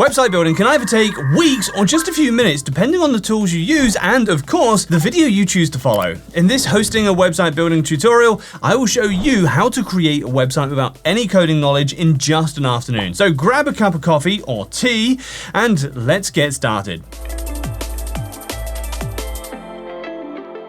Website building can either take weeks or just a few minutes depending on the tools you use and, of course, the video you choose to follow. In this hosting a website building tutorial, I will show you how to create a website without any coding knowledge in just an afternoon. So grab a cup of coffee or tea and let's get started.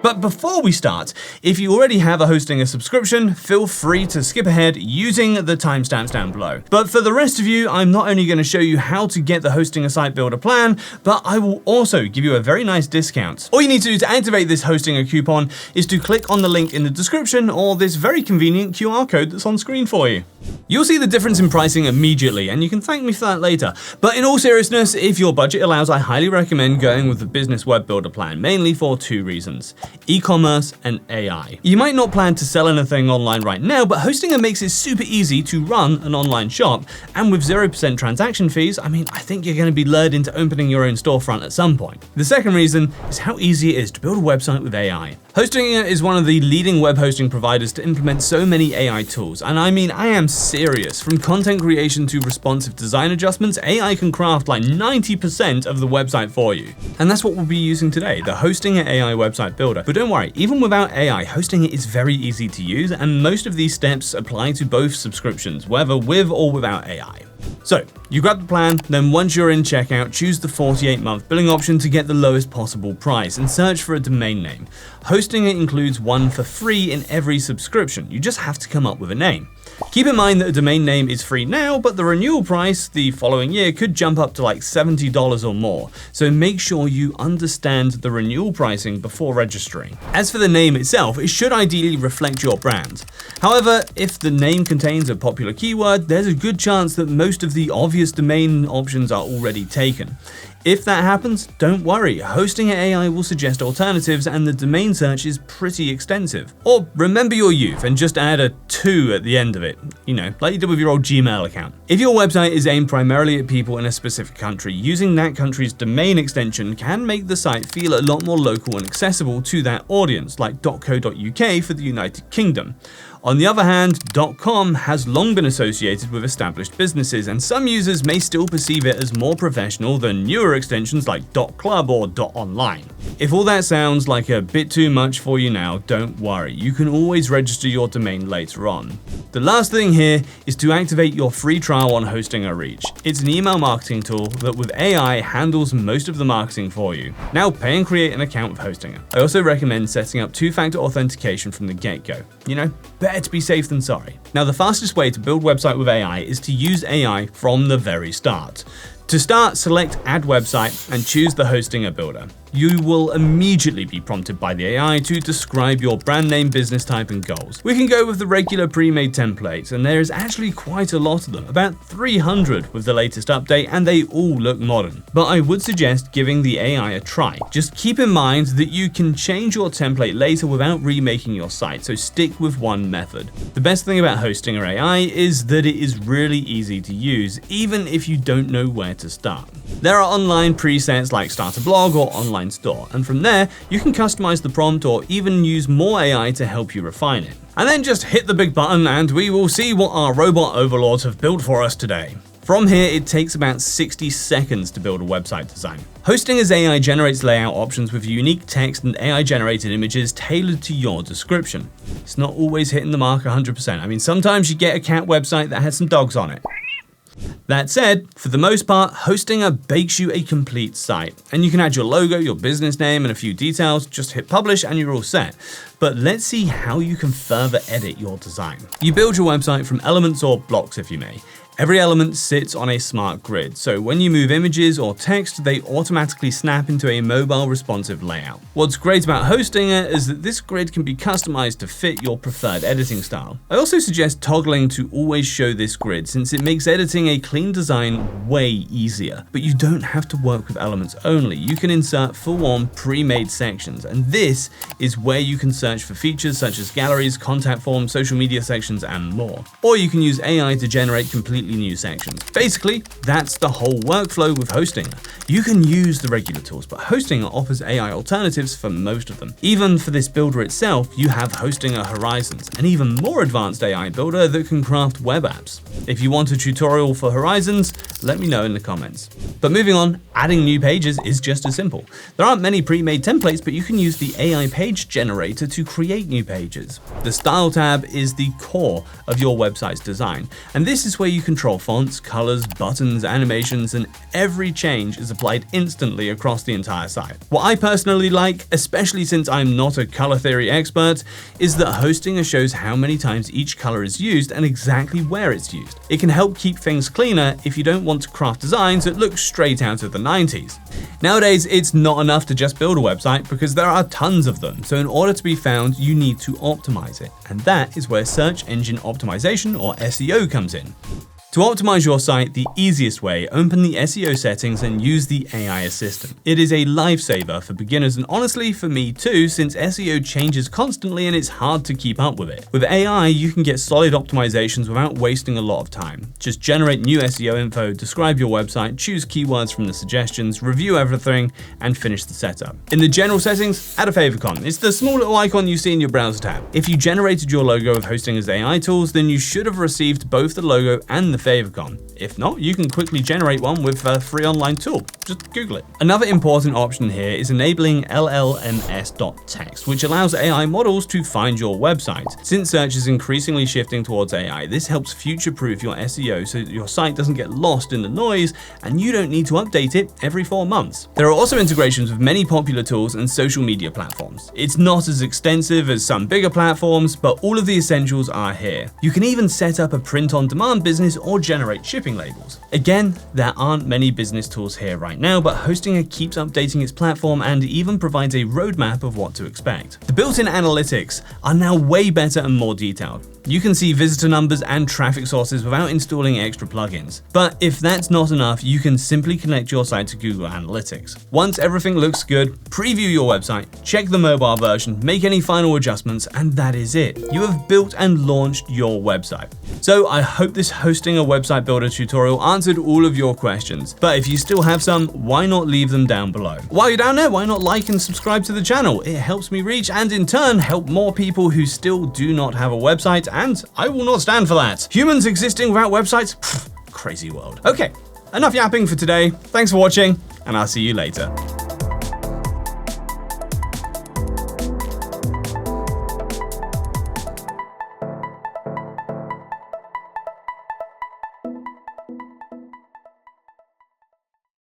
But before we start, if you already have a Hosting a subscription, feel free to skip ahead using the timestamps down below. But for the rest of you, I'm not only going to show you how to get the Hosting a Site Builder plan, but I will also give you a very nice discount. All you need to do to activate this Hosting a coupon is to click on the link in the description or this very convenient QR code that's on screen for you. You'll see the difference in pricing immediately, and you can thank me for that later. But in all seriousness, if your budget allows, I highly recommend going with the Business Web Builder plan, mainly for two reasons: e-commerce and AI. You might not plan to sell anything online right now, but Hostinger makes it super easy to run an online shop. And with 0% transaction fees, I think you're going to be lured into opening your own storefront at some point. The second reason is how easy it is to build a website with AI. Hostinger is one of the leading web hosting providers to implement so many AI tools, and I am serious. From content creation to responsive design adjustments, AI can craft like 90% of the website for you. And that's what we'll be using today, the Hostinger AI website builder. But don't worry, even without AI, Hostinger is very easy to use, and most of these steps apply to both subscriptions, whether with or without AI. So, you grab the plan, then once you're in checkout, choose the 48-month billing option to get the lowest possible price and search for a domain name. Hostinger includes one for free in every subscription. You just have to come up with a name. Keep in mind that a domain name is free now, but the renewal price the following year could jump up to like $70 or more. So make sure you understand the renewal pricing before registering. As for the name itself, it should ideally reflect your brand. However, if the name contains a popular keyword, there's a good chance that most of the obvious domain options are already taken. If that happens, don't worry, Hostinger AI will suggest alternatives and the domain search is pretty extensive. Or remember your youth and just add a 2 at the end of it, like you did with your old Gmail account. If your website is aimed primarily at people in a specific country, using that country's domain extension can make the site feel a lot more local and accessible to that audience, like .co.uk for the United Kingdom. On the other hand, .com has long been associated with established businesses, and some users may still perceive it as more professional than newer extensions like .club or .online. If all that sounds like a bit too much for you now, don't worry, you can always register your domain later on. The last thing here is to activate your free trial on Hostinger Reach. It's an email marketing tool that with AI handles most of the marketing for you. Now pay and create an account with Hostinger. I also recommend setting up two-factor authentication from the get-go. Better to be safe than sorry. Now the fastest way to build a website with AI is to use AI from the very start. To start, select Add Website and choose the Hostinger Builder. You will immediately be prompted by the AI to describe your brand name, business type, and goals. We can go with the regular pre-made templates, and there is actually quite a lot of them, about 300 with the latest update, and they all look modern. But I would suggest giving the AI a try. Just keep in mind that you can change your template later without remaking your site, so stick with one method. The best thing about Hostinger AI is that it is really easy to use, even if you don't know where to start. There are online presets like Start a Blog or Online Store, and from there, you can customize the prompt or even use more AI to help you refine it. And then just hit the big button and we will see what our robot overlords have built for us today. From here, it takes about 60 seconds to build a website design. Hostinger's AI generates layout options with unique text and AI-generated images tailored to your description. It's not always hitting the mark 100%. Sometimes you get a cat website that has some dogs on it. That said, for the most part, Hostinger bakes you a complete site, and you can add your logo, your business name, and a few details, just hit publish and you're all set. But let's see how you can further edit your design. You build your website from elements or blocks, if you may. Every element sits on a smart grid, so when you move images or text, they automatically snap into a mobile responsive layout. What's great about Hostinger is that this grid can be customized to fit your preferred editing style. I also suggest toggling to always show this grid, since it makes editing a clean design way easier. But you don't have to work with elements only. You can insert full-on pre-made sections, and this is where you can search for features such as galleries, contact forms, social media sections, and more. Or you can use AI to generate completely completely new sections. Basically, that's the whole workflow with Hostinger. You can use the regular tools, but Hostinger offers AI alternatives for most of them. Even for this builder itself, you have Hostinger Horizons, an even more advanced AI builder that can craft web apps. If you want a tutorial for Horizons, let me know in the comments. But moving on, adding new pages is just as simple. There aren't many pre-made templates, but you can use the AI page generator to create new pages. The Style tab is the core of your website's design, and this is where you control fonts, colors, buttons, animations, and every change is applied instantly across the entire site. What I personally like, especially since I'm not a color theory expert, is that Hostinger shows how many times each color is used and exactly where it's used. It can help keep things cleaner if you don't want to craft designs that look straight out of the 90s. Nowadays, it's not enough to just build a website because there are tons of them, so in order to be found, you need to optimize it. And that is where search engine optimization, or SEO, comes in. To optimize your site the easiest way, open the SEO settings and use the AI assistant. It is a lifesaver for beginners and honestly for me too, since SEO changes constantly and it's hard to keep up with it. With AI, you can get solid optimizations without wasting a lot of time. Just generate new SEO info, describe your website, choose keywords from the suggestions, review everything, and finish the setup. In the general settings, add a favicon. It's the small little icon you see in your browser tab. If you generated your logo with Hostinger's AI tools, then you should have received both the logo and the favicon. If not, you can quickly generate one with a free online tool. Just Google it. Another important option here is enabling LLMS.txt, which allows AI models to find your website. Since search is increasingly shifting towards AI, this helps future-proof your SEO so that your site doesn't get lost in the noise and you don't need to update it every 4 months. There are also integrations with many popular tools and social media platforms. It's not as extensive as some bigger platforms, but all of the essentials are here. You can even set up a print-on-demand business or generate shipping labels. Again, there aren't many business tools here right now, but Hostinger keeps updating its platform and even provides a roadmap of what to expect. The built-in analytics are now way better and more detailed. You can see visitor numbers and traffic sources without installing extra plugins. But if that's not enough, you can simply connect your site to Google Analytics. Once everything looks good, preview your website, check the mobile version, make any final adjustments, and that is it. You have built and launched your website. So I hope this Hostinger website builder tutorial answered all of your questions. But if you still have some, why not leave them down below? While you're down there, why not like and subscribe to the channel? It helps me reach and in turn help more people who still do not have a website, and I will not stand for that. Humans existing without websites? Pfft, crazy world. Okay, enough yapping for today. Thanks for watching, and I'll see you later.